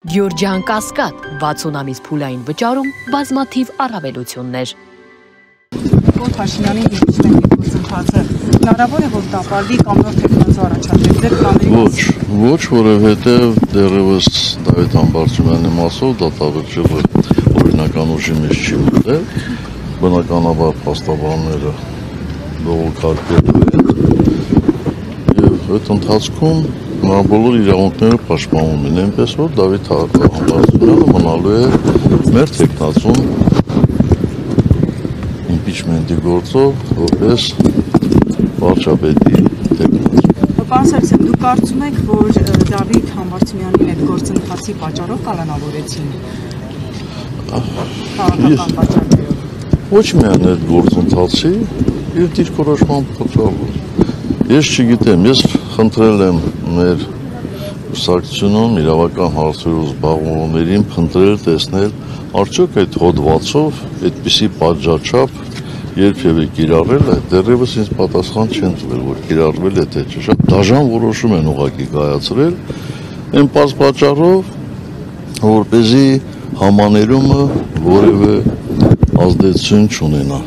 Գյորջյան Կասկադ 60 ամիս փուլային վճարում բազմաթիվ առավելություններ։ Որ Փաշինյանի իմպիչմենտի գործընթացը հնարավոր է որ տապալվի կամ նոր տեխնոլոգիա առաջադրել ձեր Ոչ, որովհետև դեռևս Դավիթ Համբարձումյանի մասով դատավճիռը օրինական ուժի մեջ չի մտել, բնականաբար փաստաբանները բողոքարկելու են եւ այդ ընթացքում նա բոլոր իրավունքները պաշտպանվում են, այնպես որ Դավիթ Համբարձումյանը մնալու է մեր տեխնացուն իմպիչմենտի գործով որպես վարչապետի տեխնացու։ Պարոն Սարգսյան, դուք կարծում եք, որ Դավիթ Համբարձումյանի այդ գործընթացի պատճառով կալանավորեցին քաղաքական պատճառներով։ Ոչ միայն այդ գործընթացի եւ դիրքորոշման պատճառով։ Ես չգիտեմ, ես խնդրել եմ մեր կուսակցությունում իրավական հարցերով զբաղվողներին փնտրել տեսնել արդյոք այդ հոդվածով այդպիսի պատժաչափ երբևէ կիրառել է, դեռևս ինձ պատասխան չեն տվել, որ կիրառվել է թե չէ, շատ դաժան որոշում են ուղղակի կայացրել այն պարզ պատճառով, որպեսզի համաներումը որևէ ազդեցություն չունենա։